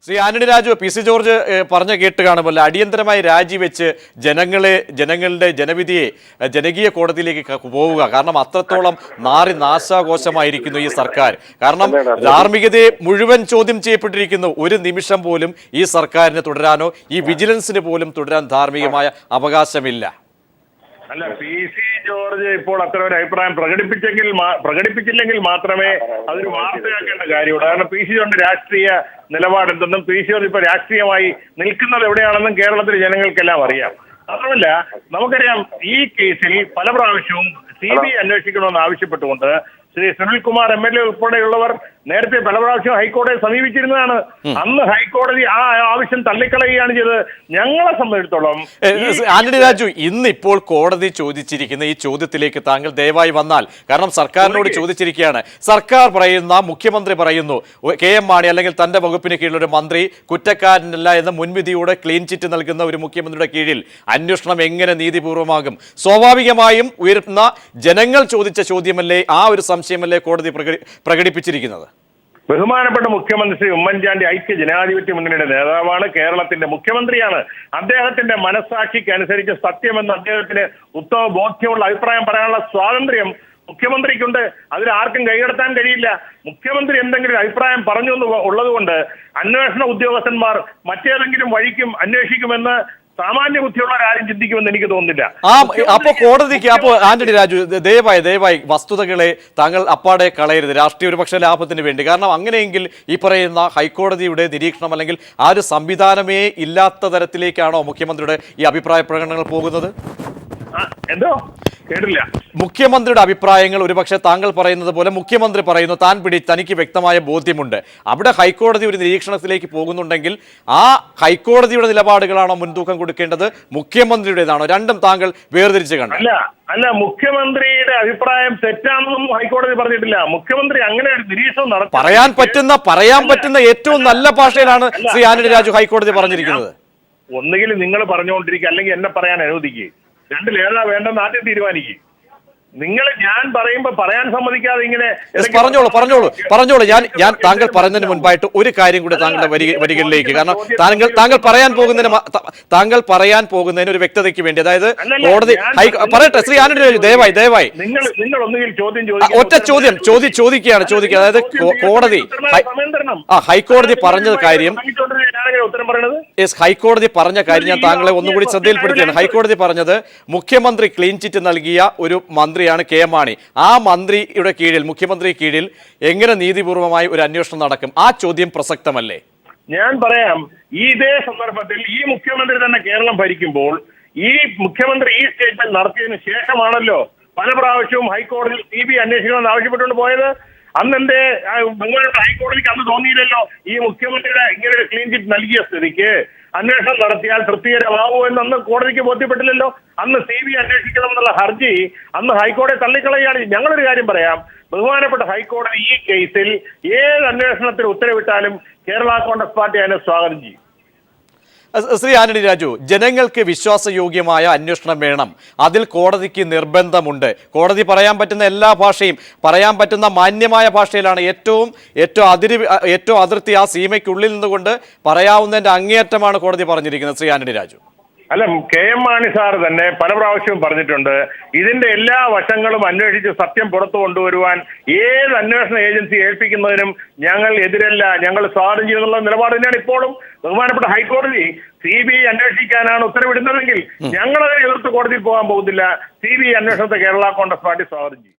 Shri Antony Raju, P C George പറഞ്ഞ കേട്ട് കാണുമല്ലോ, അടിയന്തരമായി രാജിവെച്ച് ജനങ്ങളുടെ ജനവിധിയെ ജനകീയ കോടതിയിലേക്ക് പോവുക. കാരണം അത്രത്തോളം നാശാഘോഷമായിരിക്കുന്നു ഈ സർക്കാർ. കാരണം ധാർമ്മികതയെ മുഴുവൻ ചോദ്യം ചെയ്യപ്പെട്ടിരിക്കുന്നു. ഒരു നിമിഷം പോലും ഈ സർക്കാരിന് തുടരാനോ ഈ വിജിലൻസിന് പോലും തുടരാൻ ധാർമ്മികമായ അവകാശമില്ല. അല്ല, പി സി ജോർജ് ഇപ്പോൾ അത്ര ഒരു അഭിപ്രായം പ്രകടിപ്പിച്ചില്ലെങ്കിൽ മാത്രമേ അതൊരു വാർത്തയാക്കേണ്ട കാര്യമുള്ളൂ. കാരണം പി സി ജോർജിന്റെ രാഷ്ട്രീയ നിലപാടെന്തെന്നും പി സി ജോർജ് ഇപ്പൊ രാഷ്ട്രീയമായി നിൽക്കുന്നത് എവിടെയാണെന്നും കേരളത്തിലെ ജനങ്ങൾക്കെല്ലാം അറിയാം. മാത്രമല്ല നമുക്കറിയാം, ഈ കേസിൽ പല പ്രാവശ്യവും CBI അന്വേഷിക്കണമെന്ന് ആവശ്യപ്പെട്ടുകൊണ്ട് ശ്രീ സുനിൽകുമാർ MLA ഉൾപ്പെടെയുള്ളവർ നേരത്തെ പല പ്രാവശ്യം ഹൈക്കോടതിയെ സമീപിച്ചിരുന്നതാണ്. അന്ന് ഹൈക്കോടതി ആ ആവശ്യം തള്ളിക്കളയുകയാണ് ചെയ്തത്. ഞങ്ങളെ സംബന്ധിച്ചിടത്തോളം ആന്റണി രാജു, ഇന്നിപ്പോൾ കോടതി ചോദിച്ചിരിക്കുന്ന ഈ ചോദ്യത്തിലേക്ക് താങ്കൾ ദയവായി വന്നാൽ, കാരണം സർക്കാരിനോട് ചോദിച്ചിരിക്കുകയാണ്. സർക്കാർ പറയുന്ന, മുഖ്യമന്ത്രി പറയുന്നു, KM മാണി അല്ലെങ്കിൽ തന്റെ വകുപ്പിന് കീഴിലൊരു മന്ത്രി കുറ്റക്കാരനല്ല എന്ന മുൻവിധിയോടെ ക്ലീൻ ചിറ്റ് നൽകുന്ന ഒരു മുഖ്യമന്ത്രിയുടെ കീഴിൽ അന്വേഷണം എങ്ങനെ നീതിപൂർവമാകും? സ്വാഭാവികമായും ഉയർത്തുന്ന ജനങ്ങൾ ചോദിച്ച ചോദ്യമല്ലേ, ആ ഒരു സംശയമല്ലേ കോടതി പ്രകടിപ്പിച്ചിരിക്കുന്നത്? ബഹുമാനപ്പെട്ട മുഖ്യമന്ത്രി ശ്രീ ഉമ്മൻചാണ്ടി ഐക്യ ജനാധിപത്യ മുന്നണിയുടെ നേതാവാണ്, കേരളത്തിന്റെ മുഖ്യമന്ത്രിയാണ്. അദ്ദേഹത്തിന്റെ മനസ്സാക്ഷിക്ക് അനുസരിച്ച് സത്യമെന്ന് അദ്ദേഹത്തിന് ഉത്തമ ബോധ്യമുള്ള അഭിപ്രായം പറയാനുള്ള സ്വാതന്ത്ര്യം മുഖ്യമന്ത്രിക്കുണ്ട്. അതിൽ ആർക്കും കൈകടത്താൻ കഴിയില്ല. മുഖ്യമന്ത്രി എന്തെങ്കിലും അഭിപ്രായം പറഞ്ഞു ഉള്ളത് കൊണ്ട് അന്വേഷണ ഉദ്യോഗസ്ഥന്മാർ മറ്റേതെങ്കിലും വഴിക്കും അന്വേഷിക്കുമെന്ന് സാമാന്യ ബുദ്ധിയുള്ളവരാരും ചിന്തിക്കുമെന്ന് എനിക്ക് തോന്നുന്നില്ല. അപ്പൊ കോടതിക്ക്, അപ്പോ ആന്റണി രാജു, ദയവായി വസ്തുതകളെ താങ്കൾ അപ്പാടെ കളയരുത്, രാഷ്ട്രീയ ഒരുപക്ഷ ലാഭത്തിന് വേണ്ടി. കാരണം അങ്ങനെയെങ്കിൽ ഈ പറയുന്ന ഹൈക്കോടതിയുടെ നിരീക്ഷണം അല്ലെങ്കിൽ ആ ഒരു സംവിധാനമേ ഇല്ലാത്ത തരത്തിലേക്കാണോ മുഖ്യമന്ത്രിയുടെ ഈ അഭിപ്രായ പ്രകടനങ്ങൾ പോകുന്നത്? എന്തോ കേട്ടില്ല. മുഖ്യമന്ത്രിയുടെ അഭിപ്രായങ്ങൾ ഒരുപക്ഷെ താങ്കൾ പറയുന്നത് പോലെ മുഖ്യമന്ത്രി പറയുന്നു, തനിക്ക് വ്യക്തമായ ബോധ്യമുണ്ട്. അവിടെ ഹൈക്കോടതി ഒരു നിരീക്ഷണത്തിലേക്ക് പോകുന്നുണ്ടെങ്കിൽ ആ ഹൈക്കോടതിയുടെ നിലപാടുകളാണോ മുൻതൂക്കം കൊടുക്കേണ്ടത്, മുഖ്യമന്ത്രിയുടേതാണോ? രണ്ടും താങ്കൾ വേർതിരിച്ച് കണ്ടു. അല്ല, മുഖ്യമന്ത്രിയുടെ അഭിപ്രായം തെറ്റാണെന്നും ഹൈക്കോടതി പറഞ്ഞിട്ടില്ല. മുഖ്യമന്ത്രി അങ്ങനെ ഒരു നിരീക്ഷണം നടത്തി പറയാൻ പറ്റുന്ന ഏറ്റവും നല്ല ഭാഷയിലാണ് ശ്രീ ആന്റണി രാജു ഹൈക്കോടതി പറഞ്ഞിരിക്കുന്നത്. ഒന്നുകിൽ നിങ്ങൾ പറഞ്ഞുകൊണ്ടിരിക്കുക, അല്ലെങ്കിൽ എന്നെ പറയാൻ അനുവദിക്കുക. രണ്ടിലേതാ വേണ്ടെന്ന് ആദ്യം തീരുമാനിക്കുക. നിങ്ങൾ ഞാൻ പറയുമ്പോ പറയാൻ സമ്മതിക്കാതെ ഇങ്ങനെ പറഞ്ഞോളൂ. ഞാൻ താങ്കൾ പറയുന്നതിന് മുൻപായിട്ട് ഒരു കാര്യം കൂടി താങ്കളുടെ വരികളിലേക്ക്, കാരണം താങ്കൾ പറയാൻ പോകുന്നതിന് ഒരു വ്യക്തതയ്ക്ക് വേണ്ടി, അതായത് കോടതി പറയട്ടെ ശ്രീ ആന്റണി രാജു, ദയവായി നിങ്ങൾ ഒന്നുകിൽ ഒറ്റ ചോദിക്കുകയാണ്. അതായത് കോടതി ഹൈക്കോടതി പറഞ്ഞ കാര്യം ഞാൻ താങ്കളെ ഒന്നുകൂടി ശ്രദ്ധയിൽപ്പെടുത്തിയാണ്. ഹൈക്കോടതി പറഞ്ഞത് മുഖ്യമന്ത്രി ക്ലീൻ ചിറ്റ് നൽകിയ ഒരു മന്ത്രിയാണ് KM മാണി. ആ മന്ത്രിയുടെ കീഴിൽ, മുഖ്യമന്ത്രി കീഴിൽ എങ്ങനെ നീതിപൂർവമായി ഒരു അന്വേഷണം നടക്കും? ആ ചോദ്യം പ്രസക്തമല്ലേ? ഞാൻ പറയാം, ഇതേ സന്ദർഭത്തിൽ ഈ മുഖ്യമന്ത്രി തന്നെ കേരളം ഭരിക്കുമ്പോൾ ഈ മുഖ്യമന്ത്രി ഈ സ്റ്റേറ്റ്മെന്റ് നടത്തിയതിനു ശേഷമാണല്ലോ പല പ്രാവശ്യവും ഹൈക്കോടതിയിൽ CBI അന്വേഷിക്കണമെന്ന് ആവശ്യപ്പെട്ടുകൊണ്ട് പോയത്. അന്ന് എന്റെ ബംഗാളിന്റെ ഹൈക്കോടതിക്ക് അന്ന് തോന്നിയില്ലല്ലോ ഈ മുഖ്യമന്ത്രിയുടെ ഇങ്ങനെ ഒരു ക്ലീൻ ചിറ്റ് നൽകിയ സ്ഥിതിക്ക് അന്വേഷണം നടത്തിയാൽ തൃപ്തികരമാവൂ എന്ന് അന്ന് കോടതിക്ക് ബോധ്യപ്പെട്ടില്ലല്ലോ. അന്ന് CBI അന്വേഷിക്കണം എന്നുള്ള ഹർജി അന്ന് ഹൈക്കോടതി തള്ളിക്കളയാണ്. ഞങ്ങളൊരു കാര്യം പറയാം, ബഹുമാനപ്പെട്ട ഹൈക്കോടതി ഈ കേസിൽ ഏത് അന്വേഷണത്തിന് ഉത്തരവിട്ടാലും കേരള കോൺഗ്രസ് പാർട്ടി അതിനെ സ്വാഗതം ചെയ്യും. ശ്രീ ആന്റണി രാജു, ജനങ്ങൾക്ക് വിശ്വാസയോഗ്യമായ അന്വേഷണം വേണം, അതിൽ കോടതിക്ക് നിർബന്ധമുണ്ട്. കോടതി പറയാൻ പറ്റുന്ന എല്ലാ ഭാഷയും, പറയാൻ പറ്റുന്ന മാന്യമായ ഭാഷയിലാണ്, ഏറ്റവും അതിർത്തി ആ സീമയ്ക്കുള്ളിൽ നിന്നുകൊണ്ട് പറയാവുന്നതിന്റെ അങ്ങേയറ്റമാണ് കോടതി പറഞ്ഞിരിക്കുന്നത്. ശ്രീ ആന്റണി രാജു, അല്ല, KM മാണി സാർ തന്നെ പല പ്രാവശ്യവും പറഞ്ഞിട്ടുണ്ട്, ഇതിന്റെ എല്ലാ വശങ്ങളും അന്വേഷിച്ച് സത്യം പുറത്തു കൊണ്ടുവരുവാൻ ഏത് അന്വേഷണ ഏജൻസി ഏൽപ്പിക്കുന്നതിനും ഞങ്ങൾ എതിരല്ല, ഞങ്ങൾ സ്വാഗതം ചെയ്യുന്നുള്ള നിലപാട് തന്നെയാണ് ഇപ്പോഴും. ബഹുമാനപ്പെട്ട ഹൈക്കോടതി CBI അന്വേഷിക്കാനാണ് ഉത്തരവിടുന്നതെങ്കിൽ ഞങ്ങളതിനെ എതിർത്ത് കോടതിയിൽ പോകാൻ പോകുന്നില്ല. CBI അന്വേഷണത്തെ കേരള കോൺഗ്രസ് പാർട്ടി സ്വാഗതം ചെയ്യും.